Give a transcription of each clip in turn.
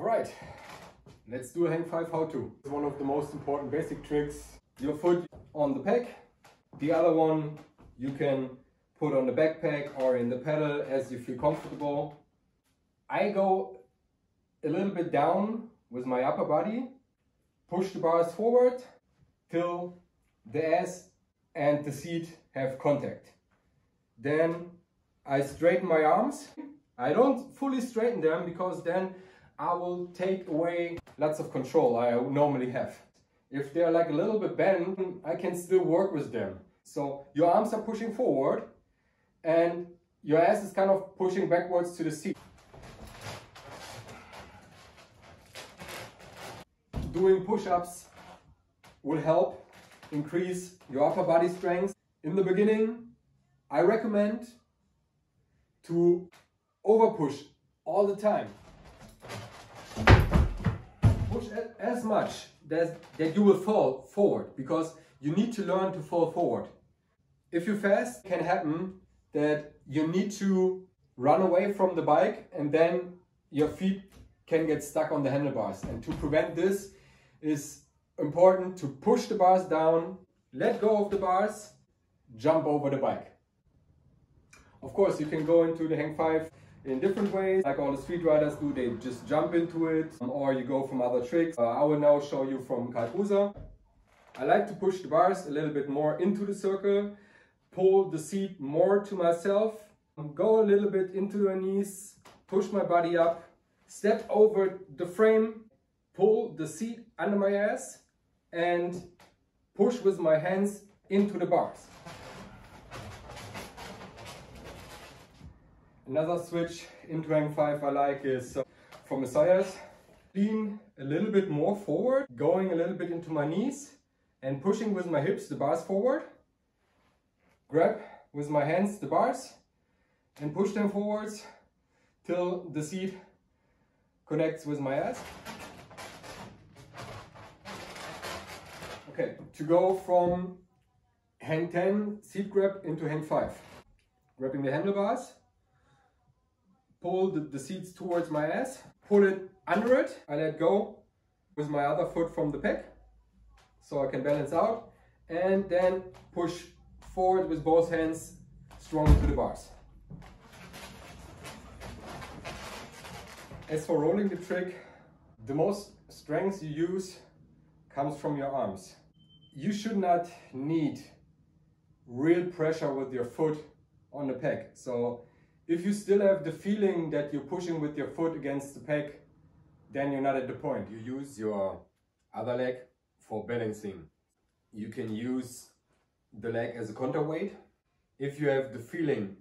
Alright, let's do a hang 5 how-to. It's one of the most important basic tricks. Your foot on the peg, the other one you can put on the backpack or in the pedal as you feel comfortable. I go a little bit down with my upper body, push the bars forward till the ass and the seat have contact. Then I straighten my arms. I don't fully straighten them because then I will take away lots of control I normally have. If they're like a little bit bent, I can still work with them. So your arms are pushing forward and your ass is kind of pushing backwards to the seat. Doing push-ups will help increase your upper body strength. In the beginning, I recommend to over-push all the time. Push as much that you will fall forward, because you need to learn to fall forward. If you're fast, it can happen that you need to run away from the bike and then your feet can get stuck on the handlebars. And to prevent this is important to push the bars down, let go of the bars, jump over the bike. Of course, you can go into the hang 5 in different ways, like all the street riders do. They just jump into it, or you go from other tricks. I will now show you from hang5. I like to push the bars a little bit more into the circle, pull the seat more to myself, go a little bit into your knees, push my body up, step over the frame, pull the seat under my ass and push with my hands into the bars. Another switch into hang 5 I like is from Messiahs. Lean a little bit more forward, going a little bit into my knees and pushing with my hips the bars forward. Grab with my hands the bars and push them forwards till the seat connects with my ass. Okay, to go from hang 10 seat grab into hang 5. Grabbing the handlebars, pull the seats towards my ass, pull it under it. I let go with my other foot from the peg so I can balance out, and then push forward with both hands strong into the bars. As for rolling the trick, the most strength you use comes from your arms. You should not need real pressure with your foot on the peg. So if you still have the feeling that you're pushing with your foot against the peg, then you're not at the point. You use your other leg for balancing. You can use the leg as a counterweight. If you have the feeling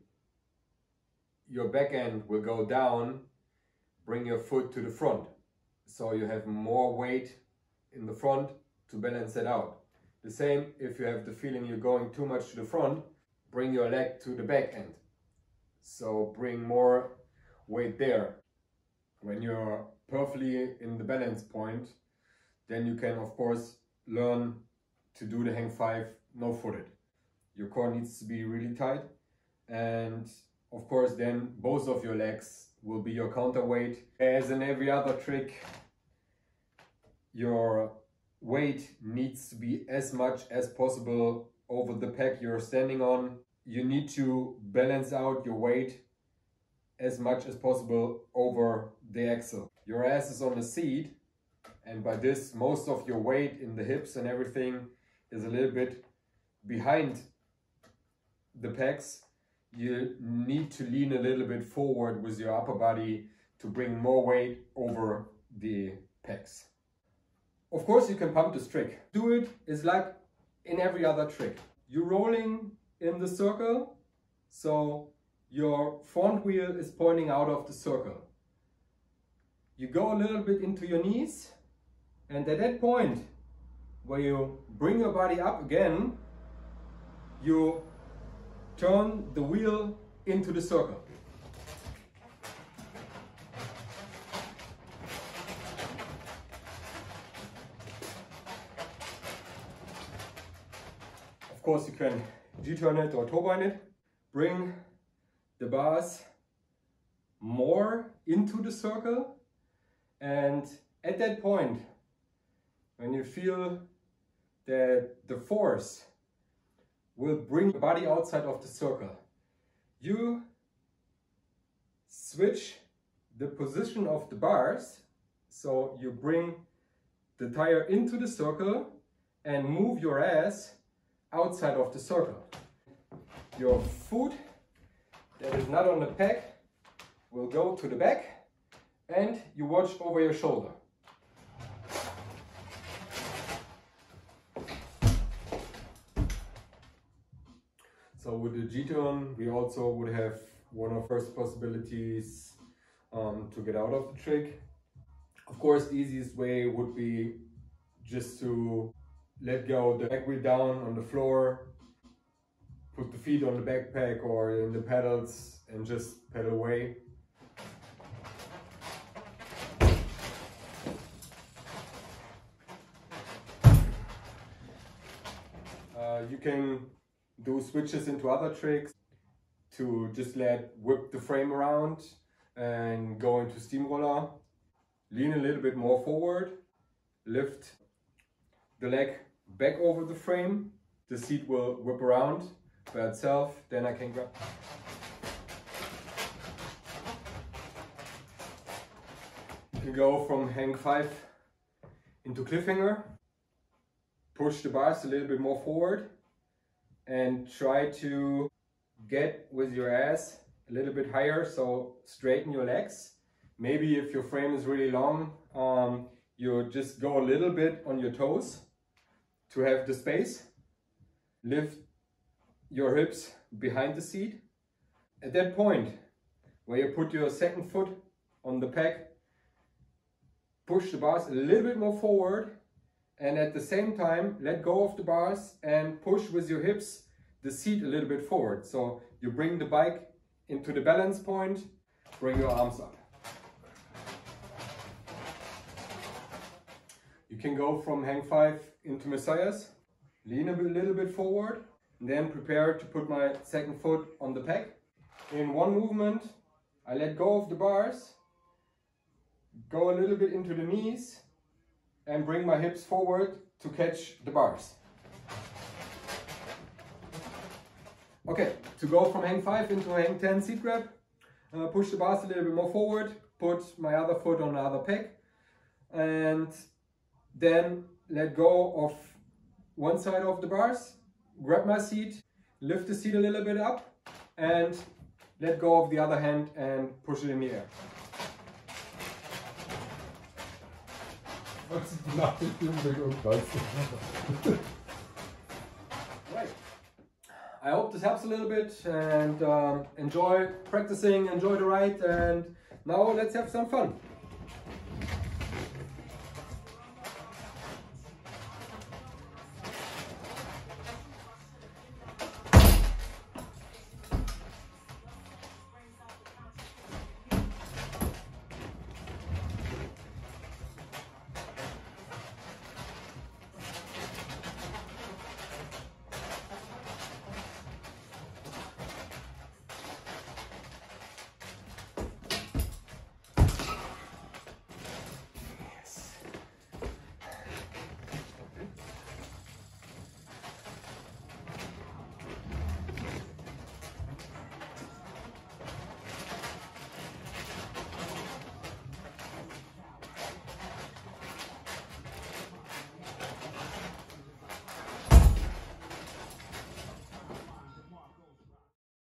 your back end will go down, bring your foot to the front. So you have more weight in the front to balance it out. The same if you have the feeling you're going too much to the front, bring your leg to the back end. So bring more weight there. When you're perfectly in the balance point, then you can of course learn to do the hang 5 no-footed. Your core needs to be really tight, and of course then both of your legs will be your counterweight. As in every other trick, your weight needs to be as much as possible over the peg you're standing on. You need to balance out your weight as much as possible over the axle. Your ass is on the seat, and by this most of your weight in the hips and everything is a little bit behind the pegs. You need to lean a little bit forward with your upper body to bring more weight over the pegs. Of course you can pump this trick. Do it is like in every other trick. You're rolling in the circle, so your front wheel is pointing out of the circle. You go a little bit into your knees, and at that point where you bring your body up again, you turn the wheel into the circle. Of course you can G-turn it or turbine it. Bring the bars more into the circle And at that point, when you feel that the force will bring the body outside of the circle, you switch the position of the bars. So you bring the tire into the circle and move your ass outside of the circle. Your foot that is not on the peg will go to the back and you watch over your shoulder. So with the G-turn, we also would have one of the first possibilities to get out of the trick. Of course, the easiest way would be just to let go the back wheel down on the floor, put the feet on the backpack or in the pedals and just pedal away. You can do switches into other tricks to just whip the frame around and go into steamroller. Lean a little bit more forward, lift the leg back over the frame. The seat will whip around by itself, then I can grab. You can go from hang 5 into cliffhanger. Push the bars a little bit more forward and try to get with your ass a little bit higher, so straighten your legs. Maybe if your frame is really long, you just go a little bit on your toes to have the space. Lift your hips behind the seat. At that point, where you put your second foot on the peg, push the bars a little bit more forward and at the same time let go of the bars and push with your hips the seat a little bit forward. So you bring the bike into the balance point, bring your arms up. You can go from hang 5 into Messiahs, lean a little bit forward, and then prepare to put my second foot on the peg. In one movement, I let go of the bars, go a little bit into the knees, and bring my hips forward to catch the bars. Okay, to go from hang 5 into hang 10 seat grab, push the bars a little bit more forward, put my other foot on the other peg, and then let go of one side of the bars, grab my seat, lift the seat a little bit up, and let go of the other hand and push it in the air. Right. I hope this helps a little bit, and enjoy practicing, enjoy the ride, and now let's have some fun.